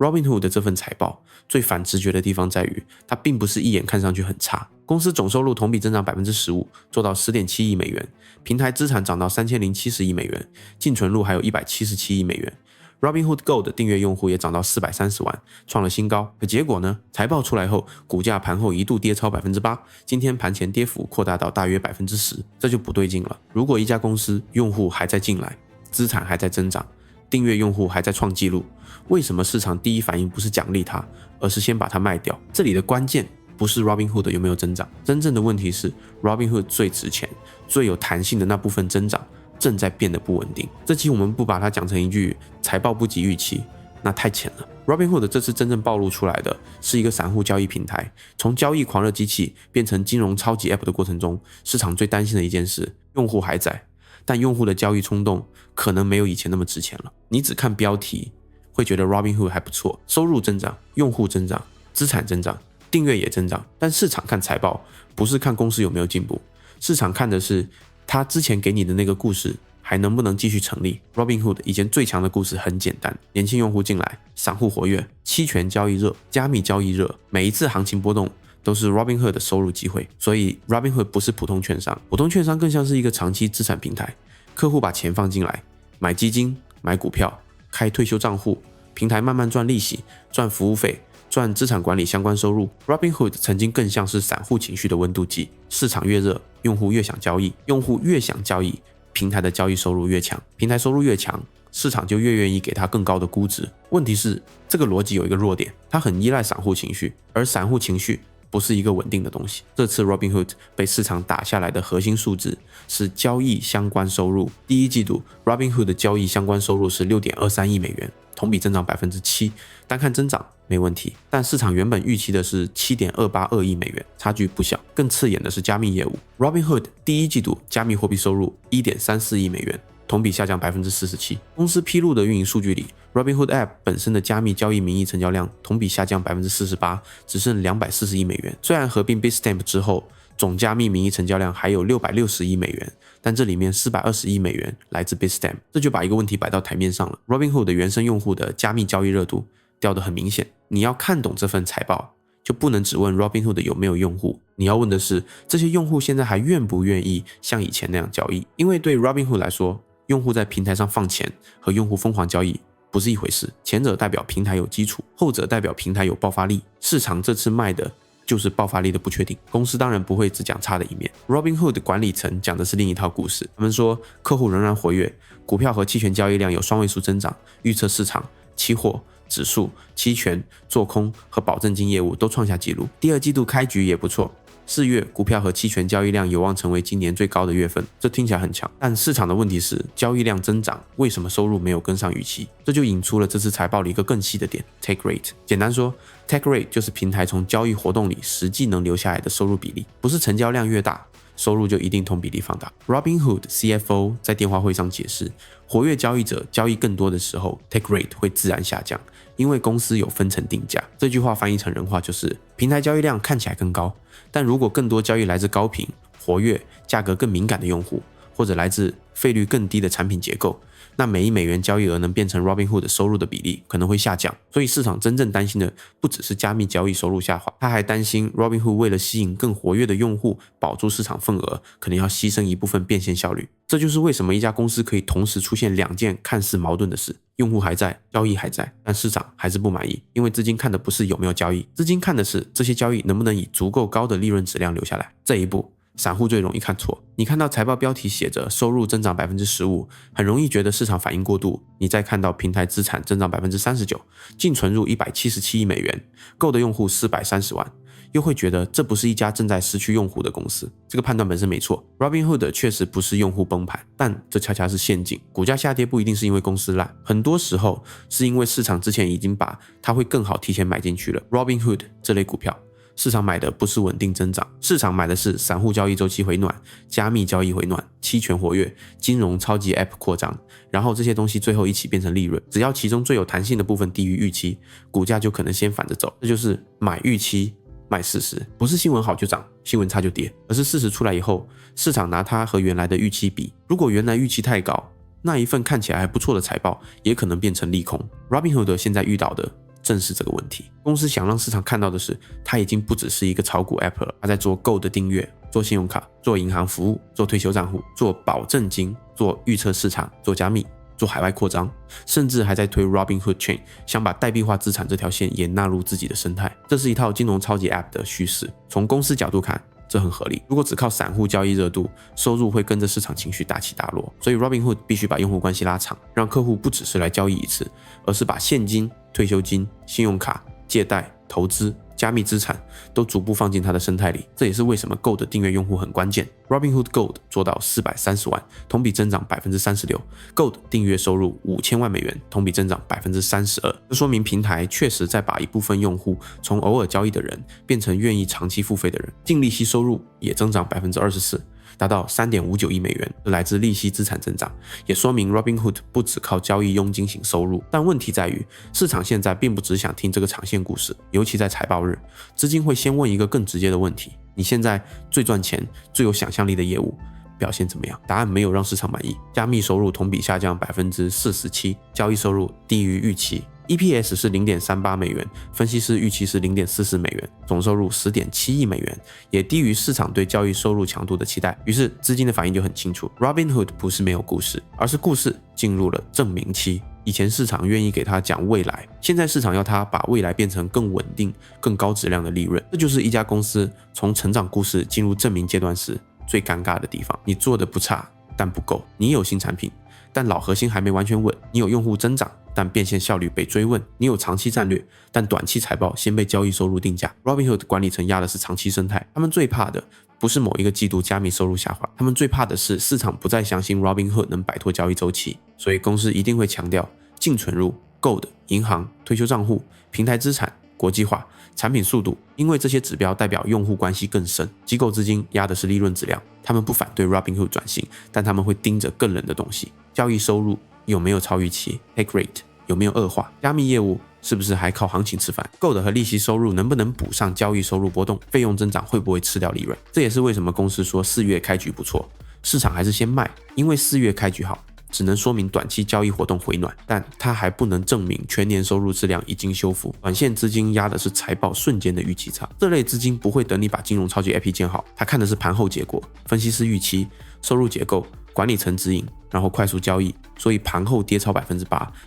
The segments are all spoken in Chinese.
Robinhood 的这份财报最反直觉的地方在于，它并不是一眼看上去很差。公司总收入同比增长 15%， 做到 10.7 亿美元，平台资产涨到3070亿美元，净存入还有177亿美元。Robinhood Gold 的订阅用户也涨到430万，创了新高。可结果呢？财报出来后，股价盘后一度跌超 8%， 今天盘前跌幅扩大到大约 10%， 这就不对劲了。如果一家公司用户还在进来，资产还在增长，订阅用户还在创纪录，为什么市场第一反应不是奖励它，而是先把它卖掉？这里的关键不是 Robinhood 有没有增长，真正的问题是 Robinhood 最值钱、最有弹性的那部分增长正在变得不稳定。这期我们不把它讲成一句财报不及预期，那太浅了。Robinhood 这次真正暴露出来的是一个散户交易平台，从交易狂热机器变成金融超级 App 的过程中，市场最担心的一件事，用户还在，但用户的交易冲动可能没有以前那么值钱了。你只看标题会觉得 Robinhood 还不错，收入增长，用户增长，资产增长，订阅也增长，但市场看财报不是看公司有没有进步，市场看的是他之前给你的那个故事还能不能继续成立。 Robinhood 以前最强的故事很简单，年轻用户进来，散户活跃，期权交易热，加密交易热，每一次行情波动都是 Robinhood 的收入机会。所以 Robinhood 不是普通券商，普通券商更像是一个长期资产平台，客户把钱放进来，买基金，买股票，开退休账户，平台慢慢赚利息，赚服务费，赚资产管理相关收入。 Robinhood 曾经更像是散户情绪的温度计，市场越热，用户越想交易，用户越想交易，平台的交易收入越强，平台收入越强，市场就越愿意给它更高的估值。问题是这个逻辑有一个弱点，它很依赖散户情绪，而散户情绪不是一个稳定的东西。这次 Robinhood 被市场打下来的核心数字是交易相关收入。第一季度 Robinhood 的交易相关收入是 6.23 亿美元，同比增长 7%， 单看增长没问题，但市场原本预期的是 7.282 亿美元，差距不小。更刺眼的是加密业务， Robinhood 第一季度加密货币收入 1.34 亿美元，同比下降 47%。 公司披露的运营数据里， Robinhood App 本身的加密交易名义成交量同比下降 48%， 只剩240亿美元。虽然合并 Bitstamp 之后，总加密名义成交量还有660亿美元，但这里面420亿美元来自 Bitstamp， 这就把一个问题摆到台面上了。 Robinhood 的原生用户的加密交易热度掉得很明显。你要看懂这份财报，就不能只问 Robinhood 有没有用户，你要问的是这些用户现在还愿不愿意像以前那样交易。因为对 Robinhood 来说，用户在平台上放钱和用户疯狂交易不是一回事，前者代表平台有基础，后者代表平台有爆发力。市场这次卖的就是爆发力的不确定，公司当然不会只讲差的一面。 Robinhood 管理层讲的是另一套故事，他们说客户仍然活跃，股票和期权交易量有双位数增长，预测市场、期货、指数、期权、做空和保证金业务都创下纪录。第二季度开局也不错，4月股票和期权交易量有望成为今年最高的月份，这听起来很强。但市场的问题是交易量增长，为什么收入没有跟上预期？这就引出了这次财报的一个更细的点， Take Rate。 简单说， Take Rate 就是平台从交易活动里实际能留下来的收入比例，不是成交量越大，收入就一定同比例放大。 Robinhood CFO 在电话会上解释，活跃交易者交易更多的时候， Take Rate 会自然下降，因为公司有分层定价。这句话翻译成人话就是，平台交易量看起来更高，但如果更多交易来自高频、活跃、价格更敏感的用户，或者来自费率更低的产品结构，那每一美元交易额能变成 Robinhood 收入的比例可能会下降。所以市场真正担心的不只是加密交易收入下滑，他还担心 Robinhood 为了吸引更活跃的用户，保住市场份额，可能要牺牲一部分变现效率。这就是为什么一家公司可以同时出现两件看似矛盾的事，用户还在，交易还在，但市场还是不满意。因为资金看的不是有没有交易，资金看的是这些交易能不能以足够高的利润质量留下来。这一步散户最容易看错，你看到财报标题写着收入增长 15%， 很容易觉得市场反应过度。你再看到平台资产增长 39%， 净存入177亿美元，购的用户430万，又会觉得这不是一家正在失去用户的公司。这个判断本身没错， Robinhood 确实不是用户崩盘，但这恰恰是陷阱。股价下跌不一定是因为公司烂，很多时候是因为市场之前已经把它会更好提前买进去了。 Robinhood 这类股票市场买的不是稳定增长，市场买的是散户交易周期回暖、加密交易回暖、期权活跃、金融超级 App 扩张，然后这些东西最后一起变成利润。只要其中最有弹性的部分低于预期，股价就可能先反着走。这就是买预期卖事实，不是新闻好就涨，新闻差就跌，而是事实出来以后，市场拿它和原来的预期比，如果原来预期太高，那一份看起来还不错的财报也可能变成利空。Robinhood 现在遇到的正视这个问题。公司想让市场看到的是，它已经不只是一个炒股 App 了，它在做 Gold 的订阅，做信用卡，做银行服务，做退休账户，做保证金，做预测市场，做加密，做海外扩张，甚至还在推 Robinhood Chain， 想把代币化资产这条线也纳入自己的生态。这是一套金融超级 App 的叙事，从公司角度看，这很合理。如果只靠散户交易热度，收入会跟着市场情绪大起大落。所以 Robinhood 必须把用户关系拉长，让客户不只是来交易一次，而是把现金、退休金、信用卡、借贷、投资、加密资产都逐步放进它的生态里。这也是为什么 Gold 的订阅用户很关键。Robinhood Gold 做到430万，同比增长 36%， Gold 订阅收入5000万美元，同比增长 32%。 这说明平台确实在把一部分用户从偶尔交易的人变成愿意长期付费的人。净利息收入也增长 24%，达到 3.59亿美元，这来自利息资产增长，也说明 Robinhood 不只靠交易佣金型收入。但问题在于，市场现在并不只想听这个长线故事，尤其在财报日，资金会先问一个更直接的问题：你现在最赚钱、最有想象力的业务表现怎么样？答案没有让市场满意，加密收入同比下降 47%， 交易收入低于预期。EPS 是 0.38 美元，分析师预期是 0.44 美元，总收入 10.7 亿美元，也低于市场对交易收入强度的期待。于是资金的反应就很清楚， Robinhood 不是没有故事，而是故事进入了证明期。以前市场愿意给他讲未来，现在市场要他把未来变成更稳定、更高质量的利润。这就是一家公司从成长故事进入证明阶段时最尴尬的地方。你做的不差，但不够。你有新产品，但老核心还没完全稳。你有用户增长，但变现效率被追问。你有长期战略，但短期财报先被交易收入定价。 Robinhood 管理层压的是长期生态，他们最怕的不是某一个季度加密收入下滑，他们最怕的是市场不再相信 Robinhood 能摆脱交易周期。所以公司一定会强调净存入、Gold、银行、退休账户、平台资产、国际化、产品速度，因为这些指标代表用户关系更深。机构资金压的是利润质量，他们不反对 Robinhood 转型，但他们会盯着更冷的东西：交易收入有没有超预期， Take rate 有没有恶化，加密业务是不是还靠行情吃饭， Gold 和利息收入能不能补上交易收入波动，费用增长会不会吃掉利润。这也是为什么公司说4月开局不错，市场还是先卖，因为4月开局好只能说明短期交易活动回暖，但它还不能证明全年收入质量已经修复。短线资金压的是财报瞬间的预期差，这类资金不会等你把金融超级 App 建好，它看的是盘后结果、分析师预期、收入结构、管理层指引，然后快速交易。所以盘后跌超 8%，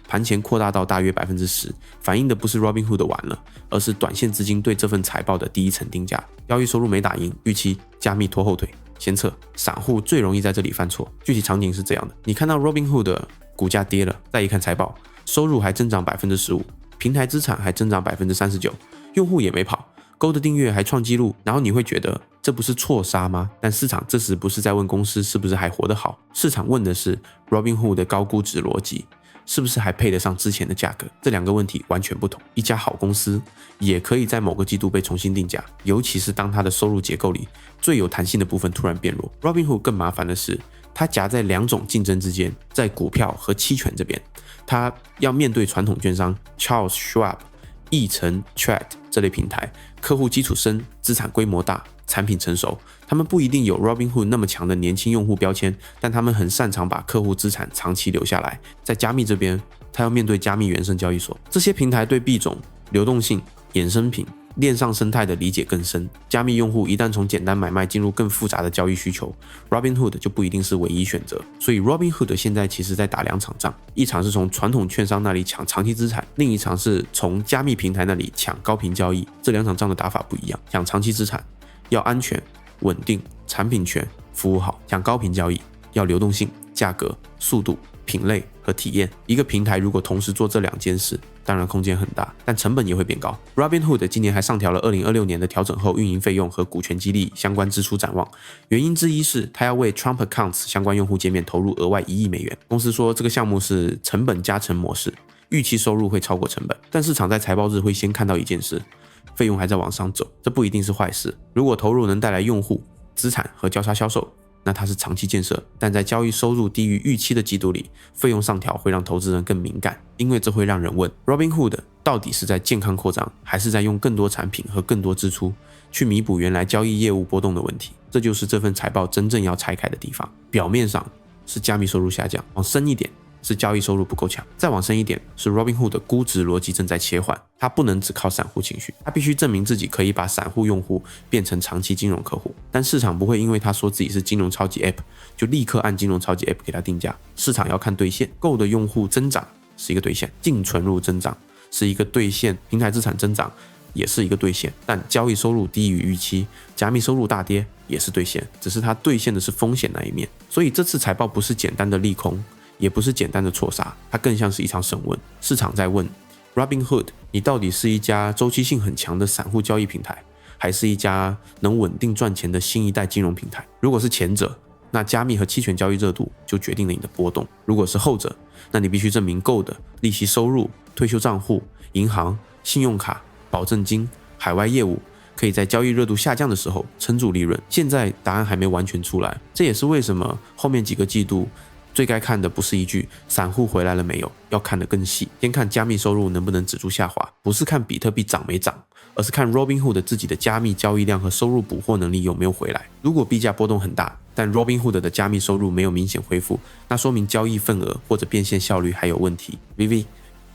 盘前扩大到大约 10%， 反映的不是 Robinhood 的完了，而是短线资金对这份财报的第一层定价。交易收入没打赢预期，加密拖后腿，先撤。散户最容易在这里犯错。具体场景是这样的：你看到 Robinhood 的股价跌了，再一看财报，收入还增长 15%， 平台资产还增长 39%， 用户也没跑，Gold 订阅还创纪录，然后你会觉得这不是错杀吗？但市场这时不是在问公司是不是还活得好，市场问的是 Robinhood 的高估值逻辑是不是还配得上之前的价格。这两个问题完全不同。一家好公司也可以在某个季度被重新定价，尤其是当它的收入结构里最有弹性的部分突然变弱。 Robinhood 更麻烦的是，它夹在两种竞争之间，在股票和期权这边，它要面对传统券商 Charles Schwab、易成、Trade 这类平台，客户基础深，资产规模大，产品成熟，他们不一定有 Robinhood 那么强的年轻用户标签，但他们很擅长把客户资产长期留下来。在加密这边，他要面对加密原生交易所，这些平台对币种、流动性、衍生品、链上生态的理解更深。加密用户一旦从简单买卖进入更复杂的交易需求， Robinhood 就不一定是唯一选择。所以 Robinhood 现在其实在打两场仗，一场是从传统券商那里抢长期资产，另一场是从加密平台那里抢高频交易。这两场仗的打法不一样。抢长期资产要安全、稳定、产品全、服务好；抢高频交易要流动性、价格、速度、品类和体验。一个平台如果同时做这两件事，当然空间很大，但成本也会变高。Robinhood 今年还上调了2026年的调整后运营费用和股权激励相关支出展望，原因之一是它要为 Trump Accounts 相关用户界面投入额外1亿美元。公司说这个项目是成本加成模式，预期收入会超过成本，但市场在财报日会先看到一件事：费用还在往上走，这不一定是坏事。如果投入能带来用户、资产和交叉销售，那它是长期建设。但在交易收入低于预期的季度里，费用上调会让投资人更敏感，因为这会让人问 Robinhood 到底是在健康扩张，还是在用更多产品和更多支出去弥补原来交易业务波动的问题。这就是这份财报真正要拆开的地方。表面上是加密收入下降，往深一点是交易收入不够强。再往深一点，是 Robinhood 的估值逻辑正在切换，它不能只靠散户情绪，它必须证明自己可以把散户用户变成长期金融客户。但市场不会因为他说自己是金融超级 App 就立刻按金融超级 App 给他定价，市场要看兑现。Gold 的用户增长是一个兑现，净存入增长是一个兑现，平台资产增长也是一个兑现，但交易收入低于预期，加密收入大跌也是兑现，只是它兑现的是风险那一面。所以这次财报不是简单的利空，也不是简单的错杀，它更像是一场审问。市场在问 Robinhood， 你到底是一家周期性很强的散户交易平台，还是一家能稳定赚钱的新一代金融平台？如果是前者，那加密和期权交易热度就决定了你的波动；如果是后者，那你必须证明Gold的利息收入、退休账户、银行、信用卡、保证金、海外业务可以在交易热度下降的时候撑住利润。现在答案还没完全出来，这也是为什么后面几个季度最该看的不是一句散户回来了没有，要看得更细。先看加密收入能不能止住下滑，不是看比特币涨没涨，而是看 Robinhood 自己的加密交易量和收入捕获能力有没有回来。如果币价波动很大，但 Robinhood 的加密收入没有明显恢复，那说明交易份额或者变现效率还有问题。VV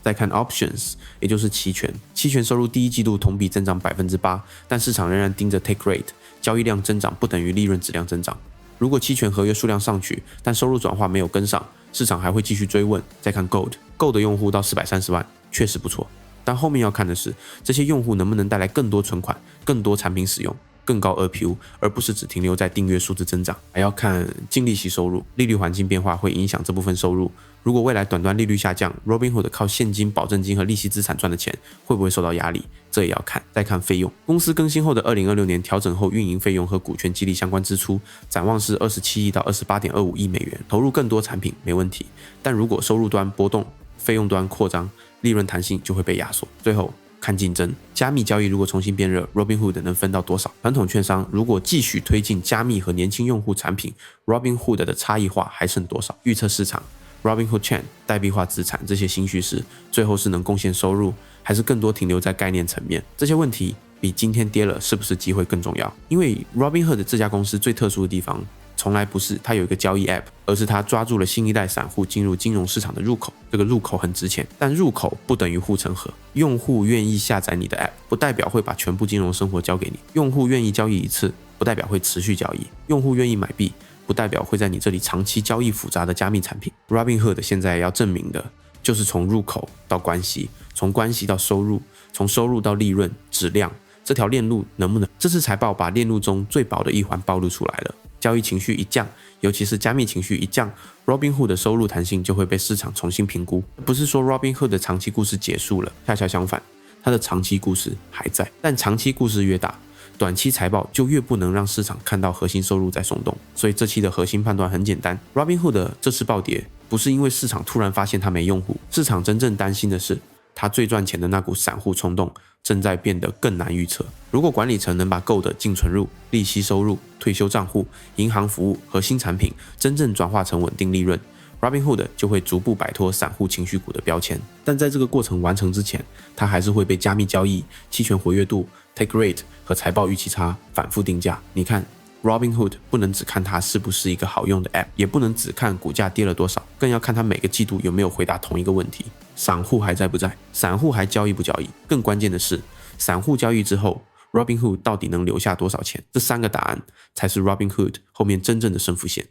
再看 Options， 也就是期权，期权收入第一季度同比增长 8%， 但市场仍然盯着 Take Rate， 交易量增长不等于利润质量增长。如果期权合约数量上去，但收入转化没有跟上，市场还会继续追问。再看 Gold 的用户到430万，确实不错，但后面要看的是这些用户能不能带来更多存款、更多产品使用、更高 ARPU， 而不是只停留在订阅数字增长。还要看净利息收入，利率环境变化会影响这部分收入。如果未来短端利率下降， Robinhood 靠现金、保证金和利息资产赚的钱会不会受到压力，这也要看。再看费用，公司更新后的2026年调整后运营费用和股权激励相关支出展望是27亿到28.25亿美元，投入更多产品没问题，但如果收入端波动，费用端扩张，利润弹性就会被压缩。最后看竞争，加密交易如果重新变热， Robinhood 能分到多少？传统券商如果继续推进加密和年轻用户产品， Robinhood 的差异化还剩多少？预测市场Robinhood Chain、代币化资产这些新趋势，最后是能贡献收入，还是更多停留在概念层面？这些问题比今天跌了是不是机会更重要。因为 Robinhood 这家公司最特殊的地方，从来不是它有一个交易 App， 而是它抓住了新一代散户进入金融市场的入口。这个入口很值钱，但入口不等于护城河。用户愿意下载你的 App， 不代表会把全部金融生活交给你。用户愿意交易一次，不代表会持续交易。用户愿意买币，不代表会在你这里长期交易复杂的加密产品。Robinhood 现在要证明的就是从入口到关系，从关系到收入，从收入到利润、质量，这条链路能不能？这次财报把链路中最薄的一环暴露出来了。交易情绪一降，尤其是加密情绪一降， Robinhood 的收入弹性就会被市场重新评估。不是说 Robinhood 的长期故事结束了，恰恰相反，它的长期故事还在。但长期故事越大，短期财报就越不能让市场看到核心收入在松动。所以这期的核心判断很简单， Robinhood 的这次暴跌不是因为市场突然发现它没用户，市场真正担心的是它最赚钱的那股散户冲动正在变得更难预测。如果管理层能把 Gold 的净存入、利息收入、退休账户、银行服务和新产品真正转化成稳定利润， Robinhood 就会逐步摆脱散户情绪股的标签。但在这个过程完成之前，它还是会被加密交易、期权活跃度、Take Rate 和财报预期差反复定价。你看Robinhood 不能只看它是不是一个好用的 App， 也不能只看股价跌了多少，更要看它每个季度有没有回答同一个问题：散户还在不在？散户还交易不交易？更关键的是，散户交易之后 Robinhood 到底能留下多少钱？这3个答案才是 Robinhood 后面真正的胜负线。